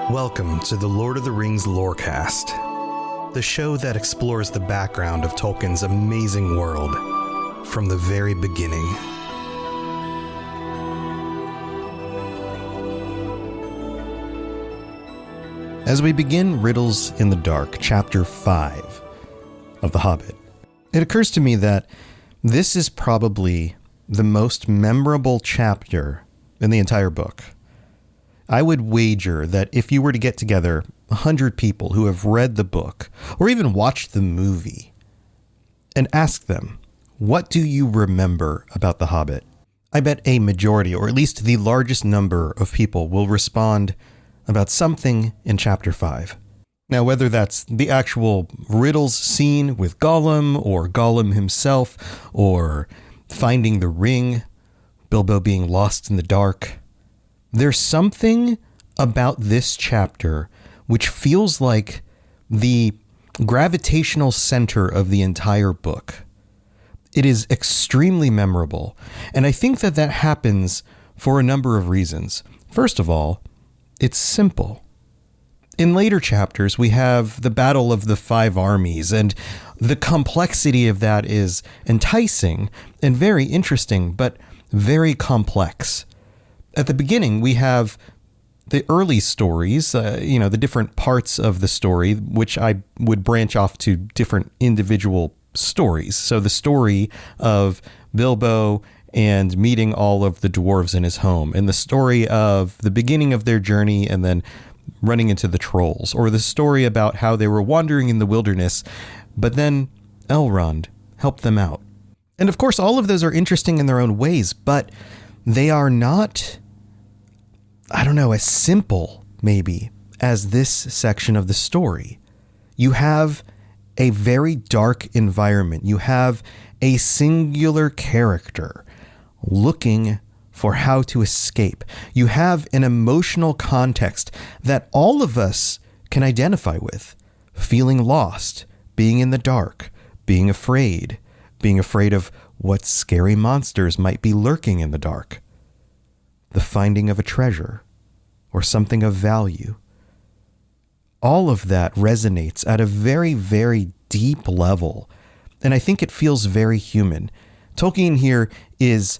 Welcome to the Lord of the Rings Lorecast, the show that explores the background of Tolkien's amazing world from the very beginning. As we begin Riddles in the Dark, Chapter 5 of The Hobbit, it occurs to me that this is probably the most memorable chapter in the entire book. I would wager that if you were to get together 100 people who have read the book or even watched the movie and ask them, what do you remember about The Hobbit? I bet a majority, or at least the largest number of people, will respond about something in Chapter 5. Now, whether that's the actual riddles scene with Gollum or Gollum himself or finding the ring, Bilbo being lost in the dark, there's something about this chapter which feels like the gravitational center of the entire book. It is extremely memorable, and I think that happens for a number of reasons. First of all, it's simple. In later chapters, we have the Battle of the Five Armies, and the complexity of that is enticing and very interesting, but very complex. At the beginning, we have the early stories, the different parts of the story, which I would branch off to different individual stories. So the story of Bilbo and meeting all of the dwarves in his home, and the story of the beginning of their journey and then running into the trolls, or the story about how they were wandering in the wilderness, but then Elrond helped them out. And of course, all of those are interesting in their own ways, but they are not, as simple, maybe, as this section of the story. You have a very dark environment. You have a singular character looking for how to escape. You have an emotional context that all of us can identify with. Feeling lost, being in the dark, being afraid of what scary monsters might be lurking in the dark. The finding of a treasure or something of value. All of that resonates at a very, very deep level, and I think it feels very human. Tolkien here is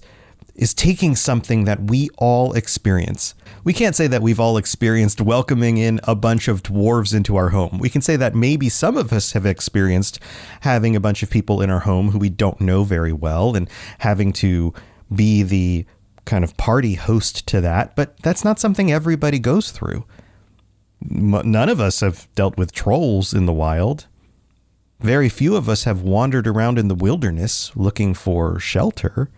taking something that we all experience. We can't say that we've all experienced welcoming in a bunch of dwarves into our home. We can say that maybe some of us have experienced having a bunch of people in our home who we don't know very well and having to be the kind of party host to that, but that's not something everybody goes through. None of us have dealt with trolls in the wild. Very few of us have wandered around in the wilderness looking for shelter.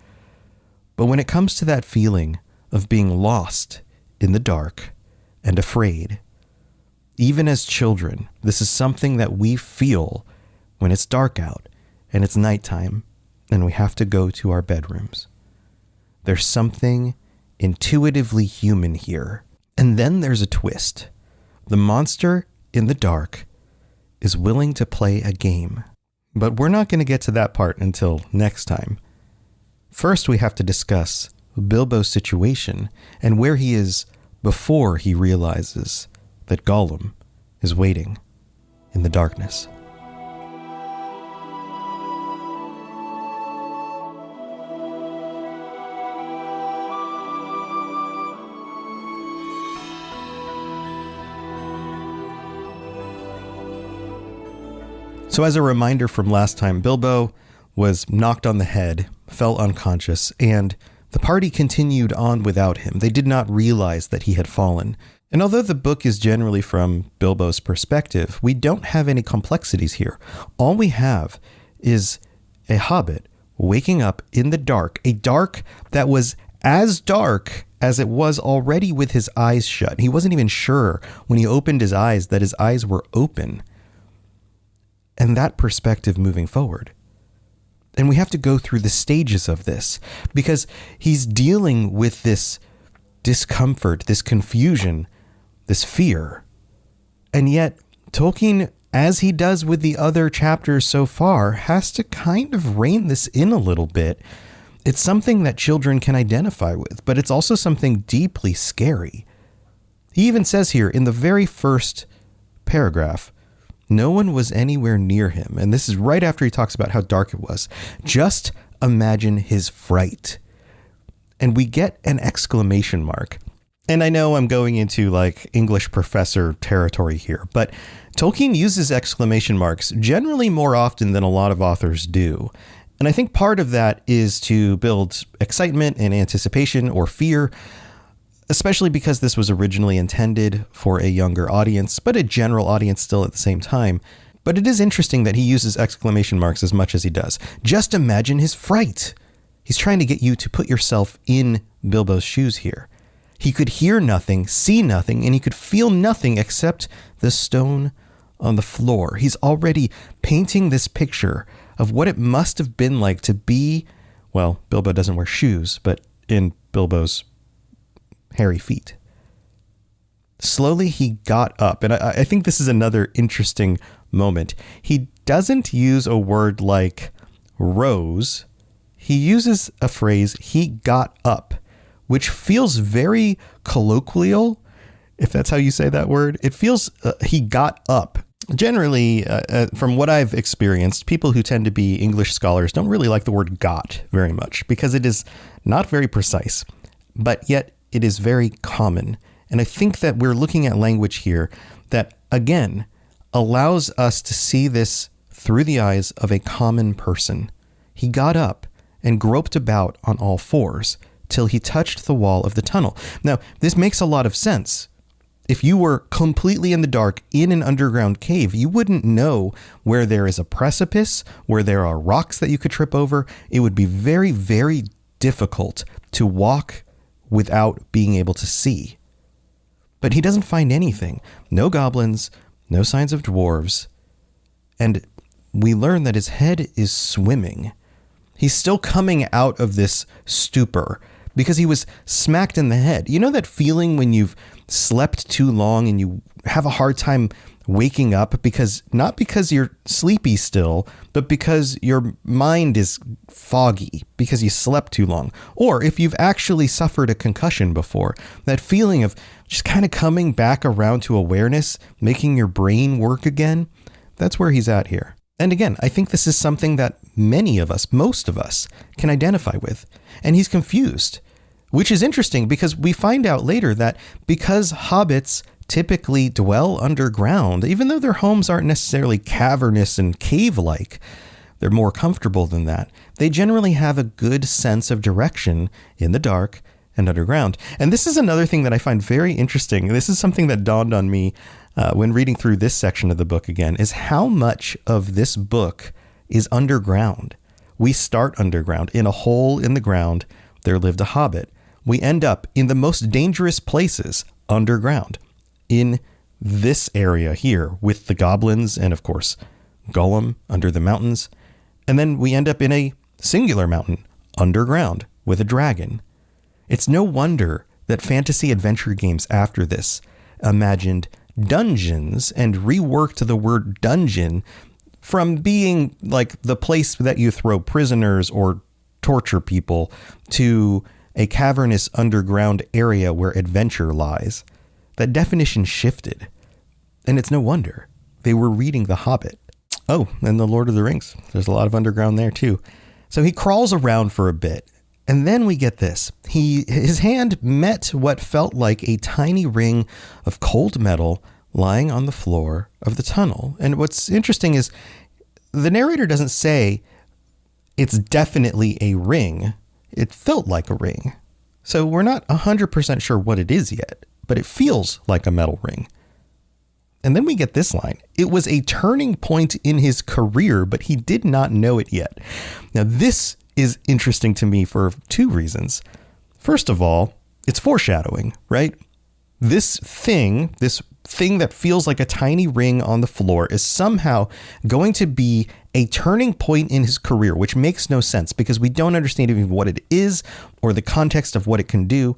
But when it comes to that feeling of being lost in the dark and afraid, even as children, this is something that we feel when it's dark out and it's nighttime and we have to go to our bedrooms. There's something intuitively human here. And then there's a twist. The monster in the dark is willing to play a game. But we're not going to get to that part until next time. First, we have to discuss Bilbo's situation and where he is before he realizes that Gollum is waiting in the darkness. So as a reminder from last time, Bilbo was knocked on the head, fell unconscious, and the party continued on without him. They did not realize that he had fallen. And although the book is generally from Bilbo's perspective, we don't have any complexities here. All we have is a hobbit waking up in the dark, a dark that was as dark as it was already with his eyes shut. He wasn't even sure when he opened his eyes that his eyes were open. And that perspective moving forward. And we have to go through the stages of this because he's dealing with this discomfort, this confusion, this fear. And yet Tolkien, as he does with the other chapters so far, has to kind of rein this in a little bit. It's something that children can identify with, but it's also something deeply scary. He even says here in the very first paragraph, no one was anywhere near him. And this is right after he talks about how dark it was. Just imagine his fright. And we get an exclamation mark. And I know I'm going into like English professor territory here, but Tolkien uses exclamation marks generally more often than a lot of authors do. And I think part of that is to build excitement and anticipation or fear, especially because this was originally intended for a younger audience, but a general audience still at the same time. But it is interesting that he uses exclamation marks as much as he does. Just imagine his fright. He's trying to get you to put yourself in Bilbo's shoes here. He could hear nothing, see nothing, and he could feel nothing except the stone on the floor. He's already painting this picture of what it must have been like to be, well, Bilbo doesn't wear shoes, but in Bilbo's hairy feet. Slowly he got up, and I think this is another interesting moment. He doesn't use a word like rose. He uses a phrase, he got up, which feels very colloquial, if that's how you say that word. It feels he got up. Generally, from what I've experienced, people who tend to be English scholars don't really like the word got very much because it is not very precise, but yet it is very common. And I think that we're looking at language here that, again, allows us to see this through the eyes of a common person. He got up and groped about on all fours till he touched the wall of the tunnel. Now, this makes a lot of sense. If you were completely in the dark in an underground cave, you wouldn't know where there is a precipice, where there are rocks that you could trip over. It would be very, very difficult to walk without being able to see. But he doesn't find anything. No goblins, no signs of dwarves. And we learn that his head is swimming. He's still coming out of this stupor because he was smacked in the head. You know that feeling when you've slept too long and you have a hard time waking up because not because you're sleepy still, but because your mind is foggy because you slept too long. Or if you've actually suffered a concussion before, that feeling of just kind of coming back around to awareness, making your brain work again, that's where he's at here. And again, I think this is something that many of us, most of us, can identify with. And he's confused, which is interesting because we find out later that because hobbits typically dwell underground, even though their homes aren't necessarily cavernous and cave-like, they're more comfortable than that. They generally have a good sense of direction in the dark and underground. And this is another thing that I find very interesting. This is something that dawned on me when reading through this section of the book again, is how much of this book is underground. We start underground. In a hole in the ground, there lived a hobbit. We end up in the most dangerous places underground. In this area here with the goblins and, of course, Gollum under the mountains. And then we end up in a singular mountain underground with a dragon. It's no wonder that fantasy adventure games after this imagined dungeons and reworked the word dungeon from being like the place that you throw prisoners or torture people to a cavernous underground area where adventure lies. That definition shifted. And it's no wonder. They were reading The Hobbit. Oh, and The Lord of the Rings. There's a lot of underground there too. So he crawls around for a bit. And then we get this. His hand met what felt like a tiny ring of cold metal lying on the floor of the tunnel. And what's interesting is the narrator doesn't say it's definitely a ring. It felt like a ring. So we're not 100% sure what it is yet, but it feels like a metal ring. And then we get this line. It was a turning point in his career, but he did not know it yet. Now, this is interesting to me for two reasons. First of all, it's foreshadowing, right? This thing that feels like a tiny ring on the floor is somehow going to be a turning point in his career, which makes no sense because we don't understand even what it is or the context of what it can do.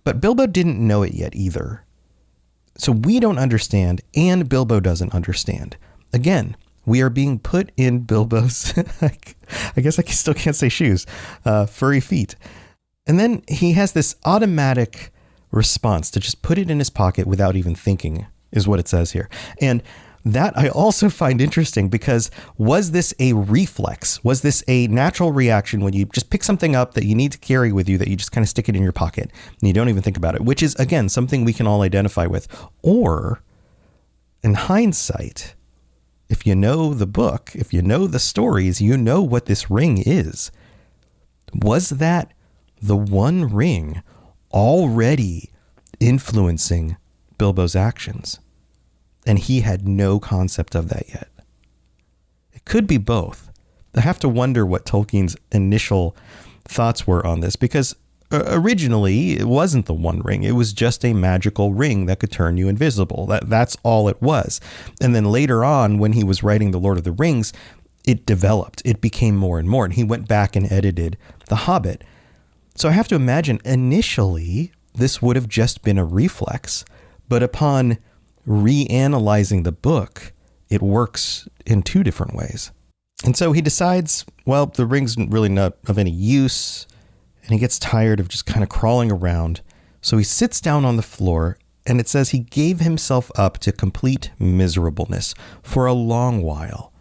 But Bilbo didn't know it yet either. So we don't understand, and Bilbo doesn't understand. Again, we are being put in Bilbo's, I guess I still can't say shoes, furry feet. And then he has this automatic response to just put it in his pocket without even thinking, is what it says here. And that I also find interesting, because was this a reflex? Was this a natural reaction when you just pick something up that you need to carry with you, that you just kind of stick it in your pocket and you don't even think about it, which is, again, something we can all identify with? Or in hindsight, if you know the book, if you know the stories, you know what this ring is. Was that the One Ring already influencing Bilbo's actions, and he had no concept of that yet? It could be both. I have to wonder what Tolkien's initial thoughts were on this, because originally it wasn't the One Ring. It was just a magical ring that could turn you invisible. That's all it was. And then later on, when he was writing The Lord of the Rings, it developed. It became more and more. And he went back and edited The Hobbit. So I have to imagine initially this would have just been a reflex, but upon reanalyzing the book, it works in two different ways. And so he decides, well, the ring's really not of any use, and he gets tired of just kind of crawling around. So he sits down on the floor, and it says he gave himself up to complete miserableness for a long while.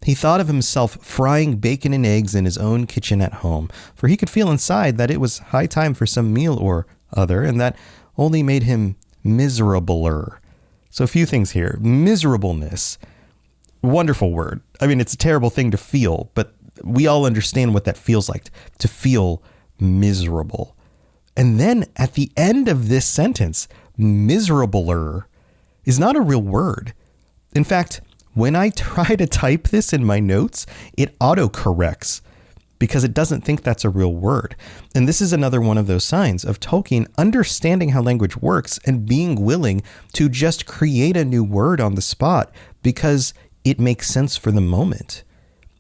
He thought of himself frying bacon and eggs in his own kitchen at home, for he could feel inside that it was high time for some meal or other, and that only made him miserabler. So a few things here. Miserableness, wonderful word. I mean, it's a terrible thing to feel, but we all understand what that feels like, to feel miserable. And then at the end of this sentence, miserabler is not a real word. In fact, when I try to type this in my notes, it autocorrects because it doesn't think that's a real word. And this is another one of those signs of Tolkien understanding how language works and being willing to just create a new word on the spot because it makes sense for the moment.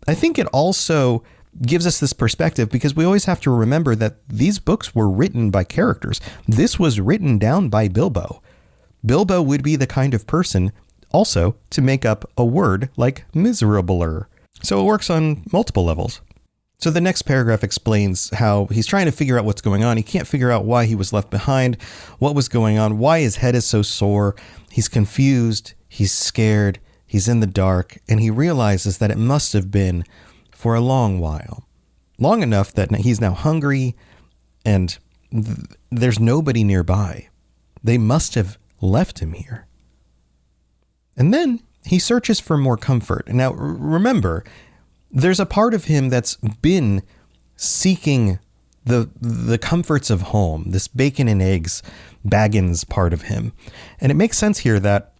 I think it also gives us this perspective because we always have to remember that these books were written by characters. This was written down by Bilbo. Bilbo would be the kind of person also to make up a word like miserabler. So it works on multiple levels. So the next paragraph explains how he's trying to figure out what's going on. He can't figure out why he was left behind, what was going on, why his head is so sore. He's confused, he's scared, he's in the dark, and he realizes that it must have been for a long while. Long enough that he's now hungry and there's nobody nearby. They must have left him here. And then he searches for more comfort. Now, remember, there's a part of him that's been seeking the comforts of home, this bacon and eggs, Baggins part of him. And it makes sense here that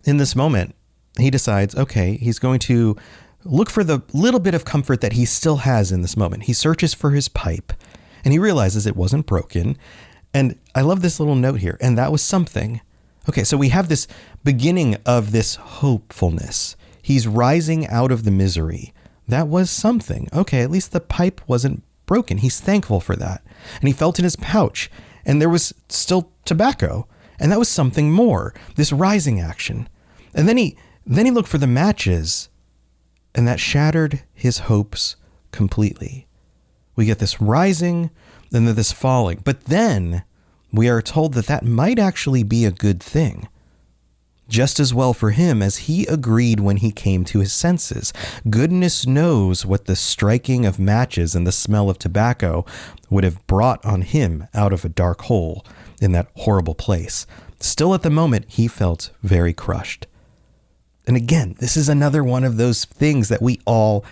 in this moment, he decides, okay, he's going to look for the little bit of comfort that he still has in this moment. He searches for his pipe and he realizes it wasn't broken. And I love this little note here. And that was something. Okay, so we have this beginning of this hopefulness. He's rising out of the misery. That was something. Okay, at least the pipe wasn't broken. He's thankful for that. And he felt in his pouch, and there was still tobacco. And that was something more, this rising action. And then he looked for the matches, and that shattered his hopes completely. We get this rising, and then this falling. But then we are told that that might actually be a good thing. Just as well for him as he agreed when he came to his senses. Goodness knows what the striking of matches and the smell of tobacco would have brought on him out of a dark hole in that horrible place. Still at the moment, he felt very crushed. And again, this is another one of those things that we all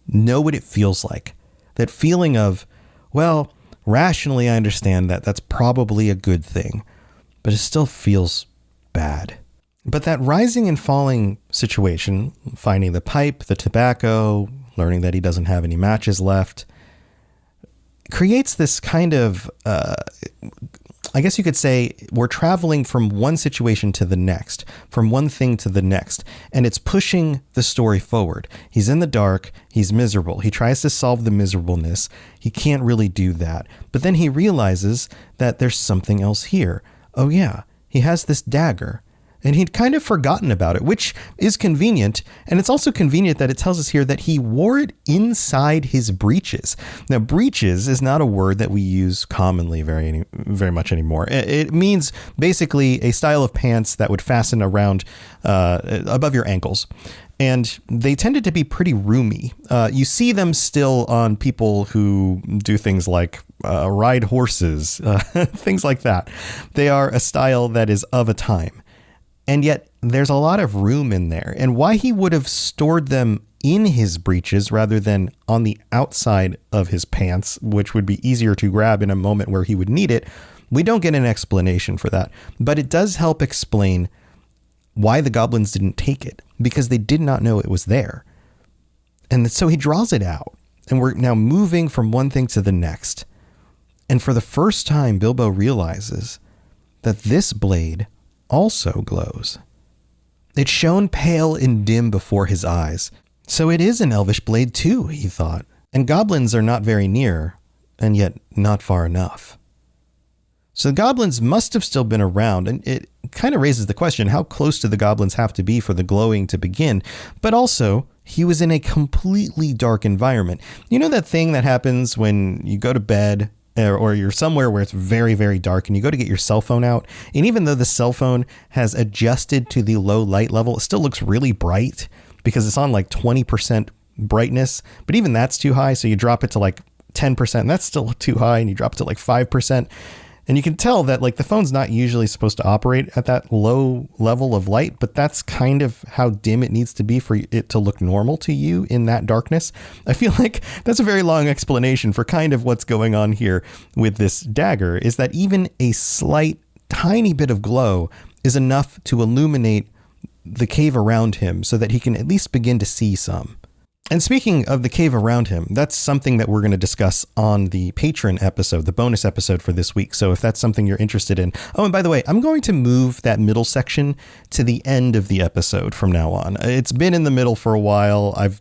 know what it feels like. That feeling of, well, rationally, I understand that that's probably a good thing, but it still feels bad. But that rising and falling situation, finding the pipe, the tobacco, learning that he doesn't have any matches left, creates this kind of, I guess you could say, we're traveling from one situation to the next, from one thing to the next, and it's pushing the story forward. He's in the dark, he's miserable. He tries to solve the miserableness. He can't really do that. But then he realizes that there's something else here. Oh yeah, he has this dagger. And he'd kind of forgotten about it, which is convenient. And it's also convenient that it tells us here that he wore it inside his breeches. Now, breeches is not a word that we use commonly very much anymore. It means basically a style of pants that would fasten around above your ankles. And they tended to be pretty roomy. You see them still on people who do things like ride horses, things like that. They are a style that is of a time. And yet there's a lot of room in there. And why he would have stored them in his breeches rather than on the outside of his pants, which would be easier to grab in a moment where he would need it, we don't get an explanation for that. But it does help explain why the goblins didn't take it, because they did not know it was there. And so he draws it out, and we're now moving from one thing to the next. And for the first time, Bilbo realizes that this blade also glows. It shone pale and dim before his eyes. So it is an elvish blade too, he thought. And goblins are not very near, and yet not far enough. So the goblins must have still been around, and it kind of raises the question, how close do the goblins have to be for the glowing to begin? But also, he was in a completely dark environment. You know that thing that happens when you go to bed or you're somewhere where it's very, very dark and you go to get your cell phone out, and even though the cell phone has adjusted to the low light level, it still looks really bright because it's on like 20% brightness, but even that's too high. So you drop it to like 10%, and that's still too high, and you drop it to like 5%. And you can tell that like the phone's not usually supposed to operate at that low level of light, but that's kind of how dim it needs to be for it to look normal to you in that darkness. I feel like that's a very long explanation for kind of what's going on here with this dagger, is that even a slight tiny bit of glow is enough to illuminate the cave around him so that he can at least begin to see some. And speaking of the cave around him, that's something that we're going to discuss on the patron episode, the bonus episode for this week. So if that's something you're interested in. Oh, and by the way, I'm going to move that middle section to the end of the episode from now on. It's been in the middle for a while. I've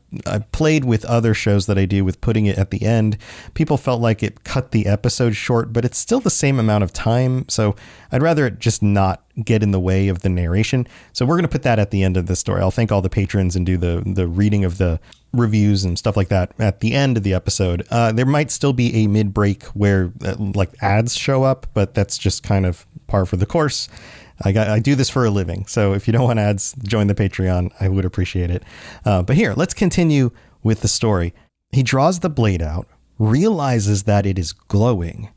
played with other shows that I do with putting it at the end. People felt like it cut the episode short, but it's still the same amount of time. So I'd rather it just not get in the way of the narration. So we're going to put that at the end of the story. I'll thank all the patrons and do the reading of the reviews and stuff like that at the end of the episode. There might still be a mid-break where like ads show up, but that's just kind of par for the course. I do this for a living. So if you don't want ads, join the Patreon. I would appreciate it. But here, let's continue with the story. He draws the blade out, realizes that it is glowing,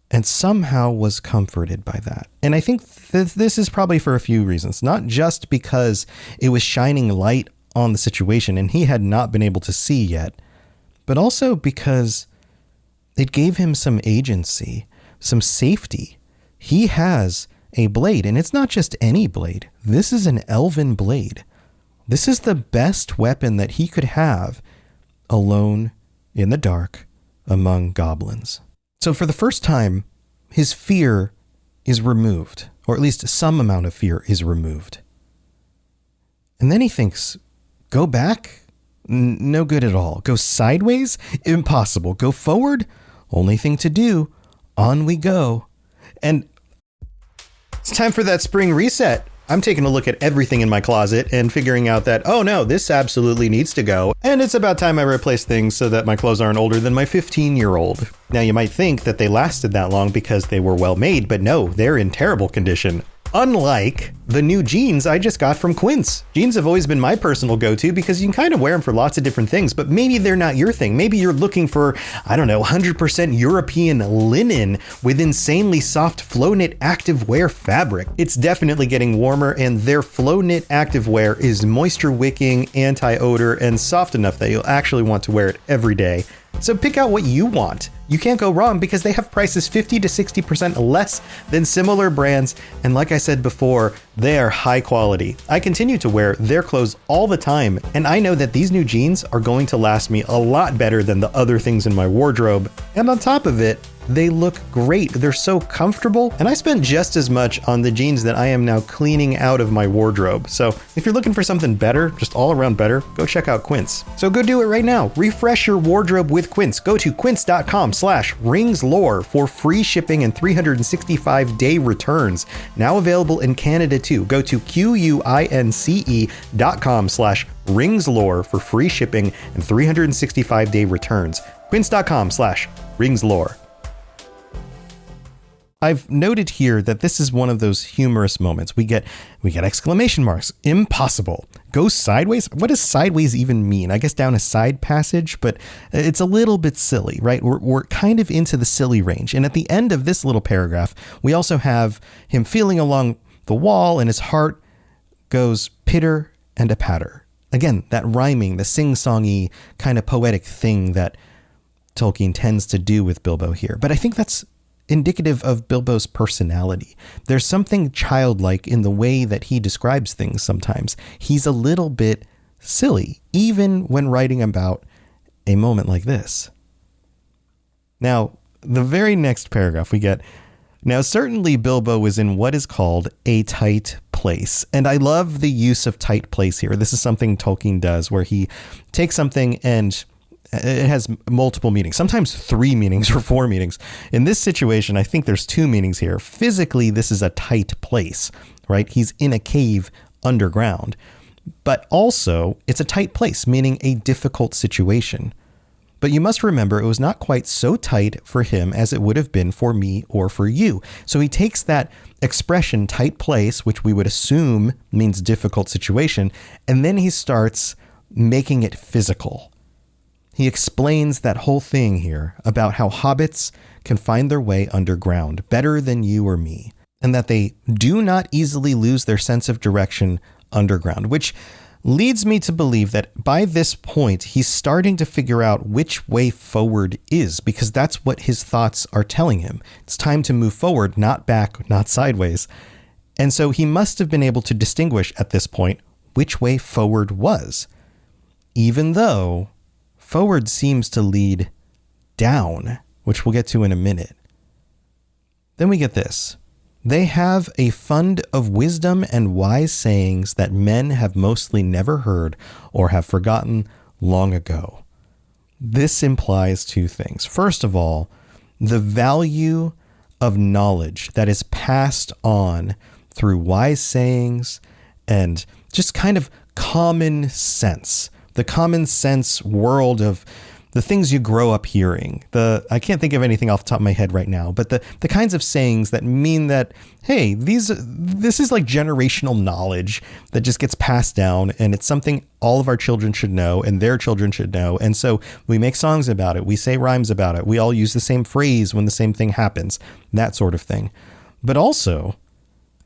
and somehow was comforted by that. And I think this is probably for a few reasons, not just because it was shining light on the situation and he had not been able to see yet, but also because it gave him some agency, some safety. He has a blade, and it's not just any blade. This is an elven blade. This is the best weapon that he could have alone in the dark among goblins. So for the first time, his fear is removed, or at least some amount of fear is removed. And then he thinks, go back? No good at all. Go sideways? Impossible. Go forward? Only thing to do. On we go. And it's time for that spring reset. I'm taking a look at everything in my closet and figuring out that, oh no, this absolutely needs to go. And it's about time I replace things so that my clothes aren't older than my 15-year-old. Now you might think that they lasted that long because they were well made, but no, they're in terrible condition. Unlike the new jeans I just got from Quince. Jeans have always been my personal go-to because you can kind of wear them for lots of different things, but maybe they're not your thing. Maybe you're looking for, 100% European linen with insanely soft flow knit activewear fabric. It's definitely getting warmer, and their flow knit activewear is moisture wicking, anti-odor, and soft enough that you'll actually want to wear it every day. So pick out what you want. You can't go wrong because they have prices 50 to 60% less than similar brands. And like I said before, they are high quality. I continue to wear their clothes all the time, and I know that these new jeans are going to last me a lot better than the other things in my wardrobe. And on top of it, They look great. They're so comfortable. And I spent just as much on the jeans that I am now cleaning out of my wardrobe. So if you're looking for something better, just all around better, go check out Quince. So go do it right now. Refresh your wardrobe with Quince. Go to quince.com/ringslore for free shipping and 365-day returns. Now available in Canada too. Go to quince.com/ringslore for free shipping and 365-day returns. Quince.com/ringslore. I've noted here that this is one of those humorous moments. We get exclamation marks. Impossible. Go sideways? What does sideways even mean? I guess down a side passage, but it's a little bit silly, right? We're kind of into the silly range. And at the end of this little paragraph, we also have him feeling along the wall and his heart goes pitter and a patter. Again, that rhyming, the sing-songy kind of poetic thing that Tolkien tends to do with Bilbo here. But I think that's indicative of Bilbo's personality. There's something childlike in the way that he describes things sometimes. He's a little bit silly, even when writing about a moment like this. Now, the very next paragraph we get, now certainly Bilbo was in what is called a tight place. And I love the use of tight place here. This is something Tolkien does where he takes something and it has multiple meanings, sometimes 3 meanings or 4 meanings. In this situation, I think there's 2 meanings here. Physically, this is a tight place, right? He's in a cave underground, but also it's a tight place, meaning a difficult situation. But you must remember, it was not quite so tight for him as it would have been for me or for you. So he takes that expression, tight place, which we would assume means difficult situation, and then he starts making it physical. He explains that whole thing here about how hobbits can find their way underground better than you or me, and that they do not easily lose their sense of direction underground, which leads me to believe that by this point, he's starting to figure out which way forward is, because that's what his thoughts are telling him. It's time to move forward, not back, not sideways. And so he must have been able to distinguish at this point which way forward was, even though forward seems to lead down, which we'll get to in a minute. Then we get this. They have a fund of wisdom and wise sayings that men have mostly never heard or have forgotten long ago. This implies 2 things. First of all, the value of knowledge that is passed on through wise sayings and just kind of common sense. The common sense world of the things you grow up hearing. I can't think of anything off the top of my head right now, but the kinds of sayings that mean that, hey, this is like generational knowledge that just gets passed down, and it's something all of our children should know and their children should know. And so we make songs about it. We say rhymes about it. We all use the same phrase when the same thing happens, that sort of thing. But also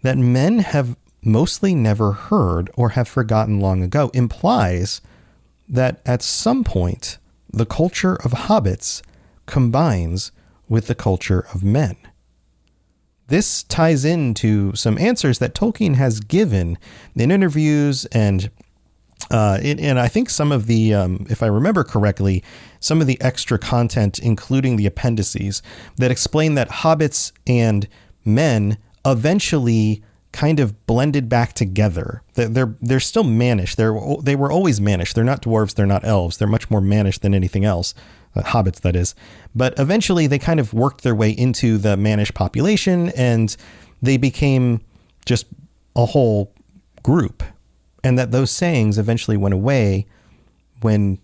that men have mostly never heard or have forgotten long ago implies that at some point, the culture of hobbits combines with the culture of men. This ties into some answers that Tolkien has given in interviews and I think some of the, if I remember correctly, some of the extra content, including the appendices, that explain that hobbits and men eventually kind of blended back together. They're still mannish. They were always mannish. They're not dwarves. They're not elves. They're much more mannish than anything else. Hobbits, that is. But eventually they kind of worked their way into the mannish population and they became just a whole group. And that those sayings eventually went away when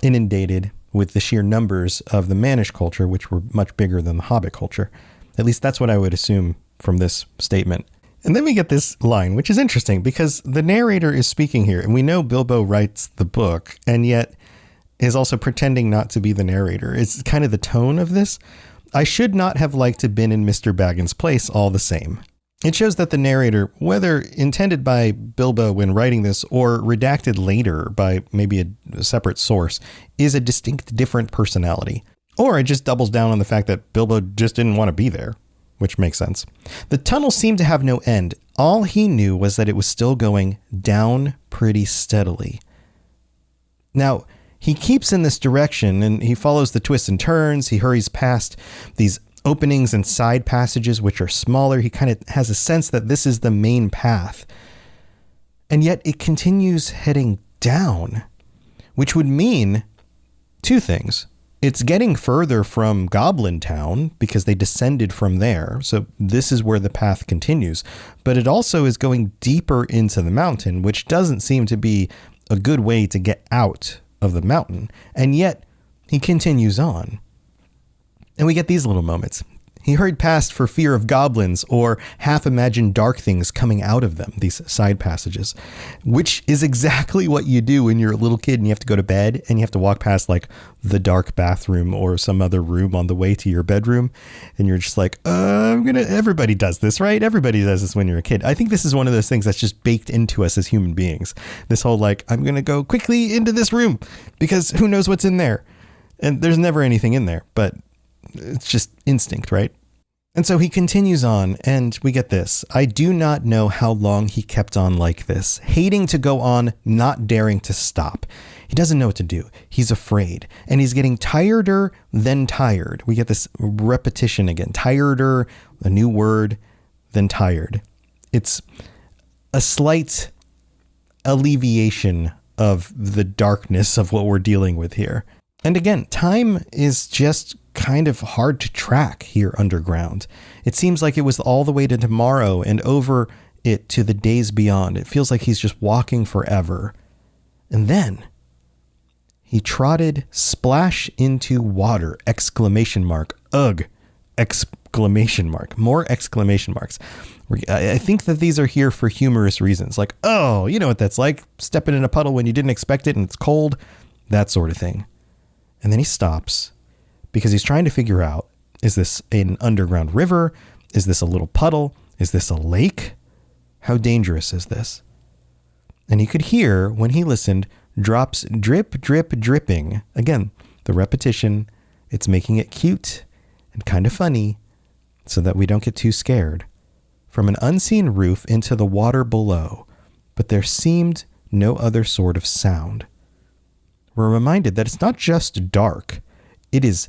inundated with the sheer numbers of the mannish culture, which were much bigger than the Hobbit culture. At least that's what I would assume from this statement. And then we get this line, which is interesting because the narrator is speaking here and we know Bilbo writes the book and yet is also pretending not to be the narrator. It's kind of the tone of this. I should not have liked to been in Mr. Baggins' place all the same. It shows that the narrator, whether intended by Bilbo when writing this or redacted later by maybe a separate source, is a distinct different personality. Or it just doubles down on the fact that Bilbo just didn't want to be there, which makes sense. The tunnel seemed to have no end. All he knew was that it was still going down pretty steadily. Now, he keeps in this direction and he follows the twists and turns. He hurries past these openings and side passages, which are smaller. He kind of has a sense that this is the main path. And yet it continues heading down, which would mean two things. It's getting further from Goblin Town because they descended from there. So this is where the path continues. But it also is going deeper into the mountain, which doesn't seem to be a good way to get out of the mountain. And yet he continues on. And we get these little moments. He hurried past for fear of goblins or half-imagined dark things coming out of them, these side passages, which is exactly what you do when you're a little kid and you have to go to bed and you have to walk past like the dark bathroom or some other room on the way to your bedroom. And you're just like, everybody does this, right? Everybody does this when you're a kid. I think this is one of those things that's just baked into us as human beings. This whole like, I'm going to go quickly into this room because who knows what's in there? And there's never anything in there, but it's just instinct, right? And so he continues on, and we get this. I do not know how long he kept on like this, hating to go on, not daring to stop. He doesn't know what to do. He's afraid, and he's getting tireder than tired. We get this repetition again. Tireder, a new word, than tired. It's a slight alleviation of the darkness of what we're dealing with here. And again, time is just kind of hard to track here underground. It seems like it was all the way to tomorrow and over it to the days beyond. It feels like he's just walking forever. And then he trotted splash into water, exclamation mark, ugh, exclamation mark, more exclamation marks. I think that these are here for humorous reasons. Like, oh, you know what that's like, stepping in a puddle when you didn't expect it and it's cold, that sort of thing. And then he stops because he's trying to figure out, is this an underground river? Is this a little puddle? Is this a lake? How dangerous is this? And he could hear, when he listened, drops drip, drip, dripping. Again, the repetition, it's making it cute and kind of funny so that we don't get too scared. From an unseen roof into the water below, but there seemed no other sort of sound. We're reminded that it's not just dark, it is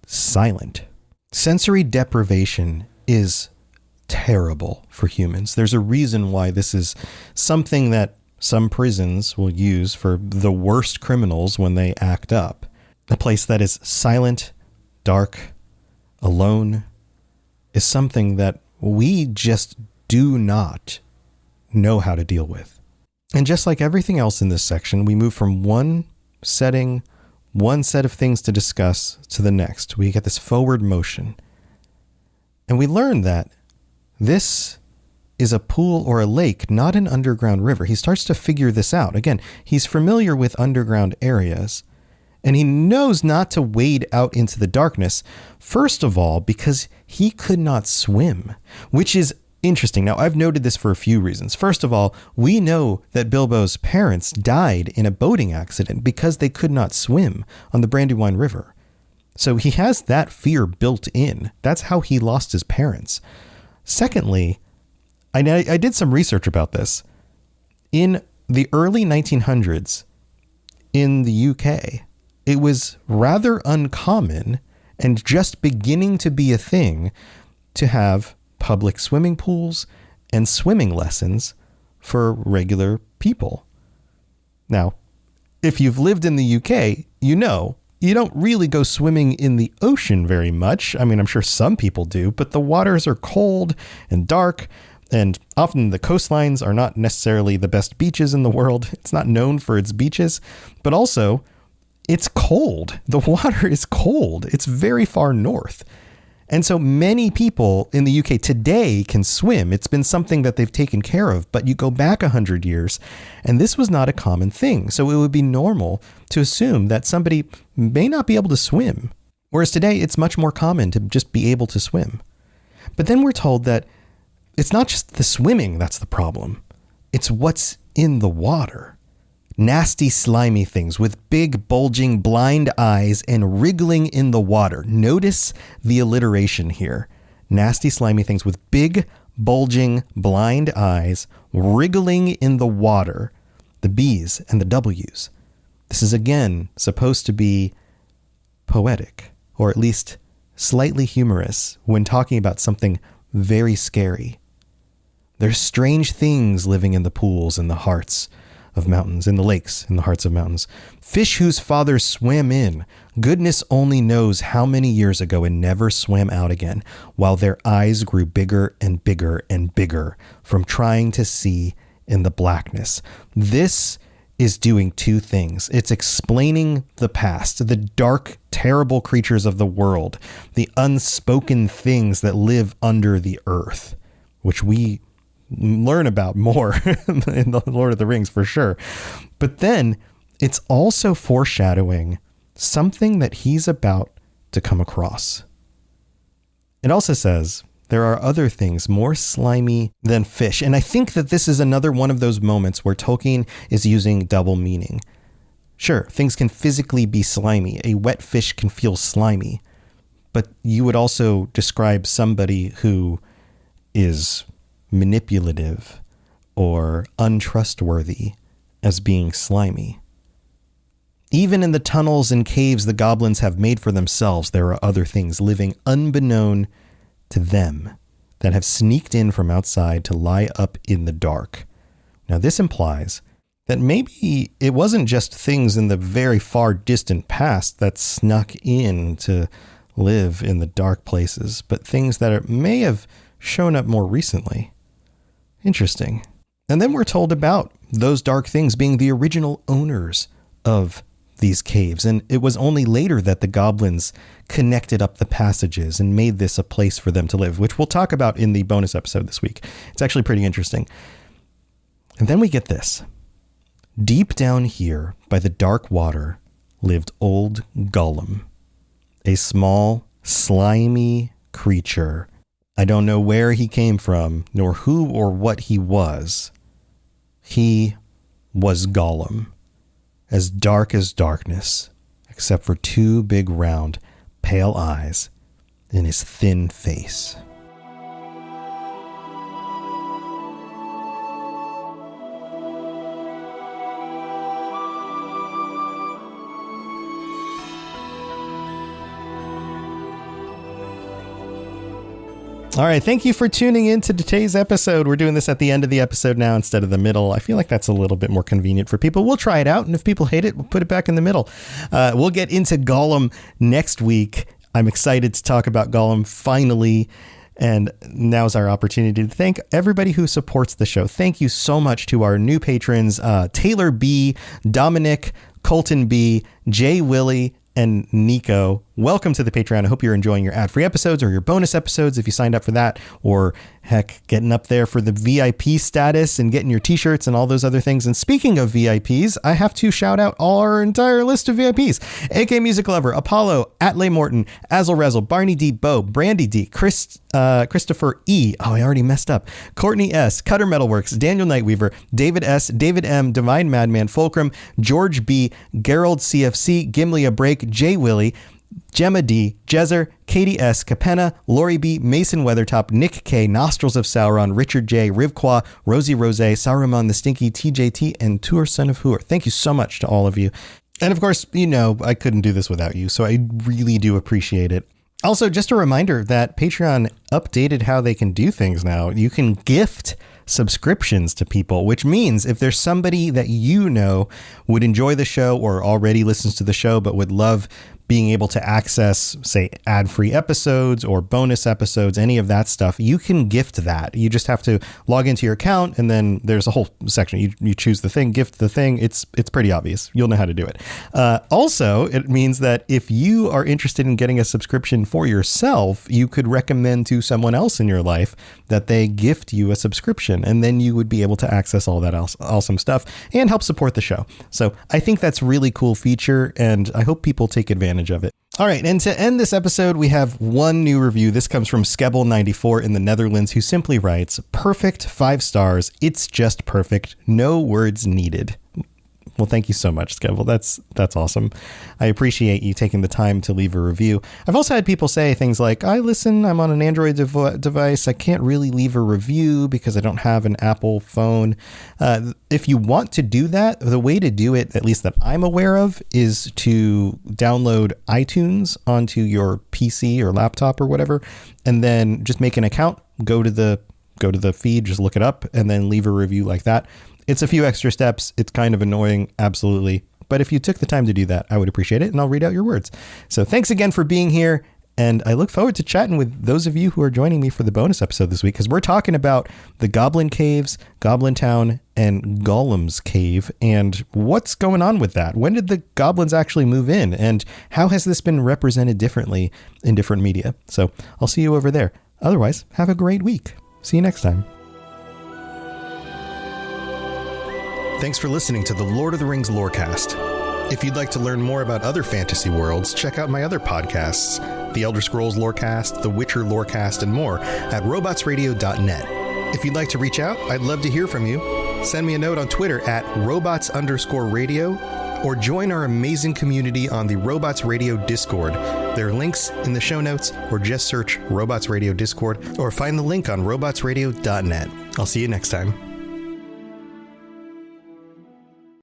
silent. Sensory deprivation is terrible for humans. There's a reason why this is something that some prisons will use for the worst criminals when they act up. A place that is silent, dark, alone is something that we just do not know how to deal with. And just like everything else in this section, we move from one setting, one set of things to discuss to the next. We get this forward motion. And we learn that this is a pool or a lake, not an underground river. He starts to figure this out. Again, he's familiar with underground areas, and he knows not to wade out into the darkness, first of all, because he could not swim, which is interesting. Now, I've noted this for a few reasons. First of all, we know that Bilbo's parents died in a boating accident because they could not swim on the Brandywine River. So he has that fear built in. That's how he lost his parents. Secondly, I did some research about this. In the early 1900s in the UK, it was rather uncommon and just beginning to be a thing to have public swimming pools and swimming lessons for regular people. Now, if you've lived in the UK, you know, you don't really go swimming in the ocean very much. I mean, I'm sure some people do, but the waters are cold and dark, and often the coastlines are not necessarily the best beaches in the world. It's not known for its beaches, but also it's cold. The water is cold. It's very far north. And so many people in the UK today can swim. It's been something that they've taken care of, but you go back 100 years and this was not a common thing. So it would be normal to assume that somebody may not be able to swim. Whereas today it's much more common to just be able to swim. But then we're told that it's not just the swimming that's the problem. It's what's in the water. Nasty, slimy things with big, bulging, blind eyes and wriggling in the water. Notice the alliteration here. Nasty, slimy things with big, bulging, blind eyes, wriggling in the water. The B's and the W's. This is again supposed to be poetic, or at least slightly humorous when talking about something very scary. There's strange things living in the pools in the hearts of mountains, in the lakes, in the hearts of mountains. Fish whose fathers swam in, goodness only knows how many years ago, and never swam out again, while their eyes grew bigger and bigger and bigger from trying to see in the blackness. This is doing two things. It's explaining the past, the dark, terrible creatures of the world, the unspoken things that live under the earth, which we learn about more in the Lord of the Rings for sure. But then it's also foreshadowing something that he's about to come across. It also says there are other things more slimy than fish. And I think that this is another one of those moments where Tolkien is using double meaning. Sure, things can physically be slimy. A wet fish can feel slimy. But you would also describe somebody who is manipulative or untrustworthy as being slimy. Even in the tunnels and caves the goblins have made for themselves, there are other things living unbeknown to them that have sneaked in from outside to lie up in the dark. Now, this implies that maybe it wasn't just things in the very far distant past that snuck in to live in the dark places, but things that may have shown up more recently. Interesting. And then we're told about those dark things being the original owners of these caves. And it was only later that the goblins connected up the passages and made this a place for them to live, which we'll talk about in the bonus episode this week. It's actually pretty interesting. And then we get this. Deep down here by the dark water lived old Gollum, a small, slimy creature. I don't know where he came from, nor who or what he was. He was Gollum, as dark as darkness, except for two big round, pale eyes in his thin face. All right, thank you for tuning in to today's episode. We're doing this at the end of the episode now instead of the middle. I feel like that's a little bit more convenient for people. We'll try it out, and if people hate it, we'll put it back in the middle. We'll get into Gollum next week. I'm excited to talk about Gollum finally, and now's our opportunity to thank everybody who supports the show. Thank you so much to our new patrons, Taylor B., Dominic, Colton B., Jay Willie, and Nico. Welcome to the Patreon. I hope you're enjoying your ad-free episodes or your bonus episodes if you signed up for that, or heck, getting up there for the VIP status and getting your t-shirts and all those other things. And speaking of VIPs, I have to shout out our entire list of VIPs. AK Music Lover, Apollo, Atley Morton, Azel Rezel, Barney D, Bo, Brandy D, Christopher E. Oh, I already messed up. Courtney S, Cutter Metalworks, Daniel Nightweaver, David S, David M, Divine Madman, Fulcrum, George B, Gerald CFC, Gimli a Break, Jay Willie, Gemma D, Jezer, Katie S, Capenna, Lori B, Mason Weathertop, Nick K, Nostrils of Sauron, Richard J, Rivqua, Rosie Rose, Saruman the Stinky, TJT, and Tour Son of Hoor. Thank you so much to all of you. And of course, you know, I couldn't do this without you, so I really do appreciate it. Also, just a reminder that Patreon updated how they can do things now. You can gift subscriptions to people, which means if there's somebody that you know would enjoy the show or already listens to the show but would love being able to access, say, ad-free episodes or bonus episodes, any of that stuff, you can gift that. You just have to log into your account, and then there's a whole section. You choose the thing, gift the thing. It's pretty obvious. You'll know how to do it. Also, it means that if you are interested in getting a subscription for yourself, you could recommend to someone else in your life that they gift you a subscription, and then you would be able to access all that awesome stuff and help support the show. So I think that's a really cool feature, and I hope people take advantage of it. All right, and to end this episode, we have one new review. This comes from Skebbel94 in the Netherlands, who simply writes, "Perfect, 5 stars. It's just perfect. No words needed." Well, thank you so much, Skevel. That's awesome. I appreciate you taking the time to leave a review. I've also had people say things like, I'm on an Android device. I can't really leave a review because I don't have an Apple phone. If you want to do that, the way to do it, at least that I'm aware of, is to download iTunes onto your PC or laptop or whatever, and then just make an account, go to the feed, just look it up, and then leave a review like that. It's a few extra steps. It's kind of annoying, absolutely. But if you took the time to do that, I would appreciate it, and I'll read out your words. So thanks again for being here, and I look forward to chatting with those of you who are joining me for the bonus episode this week, because we're talking about the Goblin Caves, Goblin Town, and Gollum's Cave, and what's going on with that. When did the goblins actually move in, and how has this been represented differently in different media? So I'll see you over there. Otherwise, have a great week. See you next time. Thanks for listening to the Lord of the Rings Lorecast. If you'd like to learn more about other fantasy worlds, check out my other podcasts, The Elder Scrolls Lorecast, The Witcher Lorecast, and more at robotsradio.net. If you'd like to reach out, I'd love to hear from you. Send me a note on Twitter at robots_radio, or join our amazing community on the Robots Radio Discord. There are links in the show notes, or just search Robots Radio Discord, or find the link on robotsradio.net. I'll see you next time.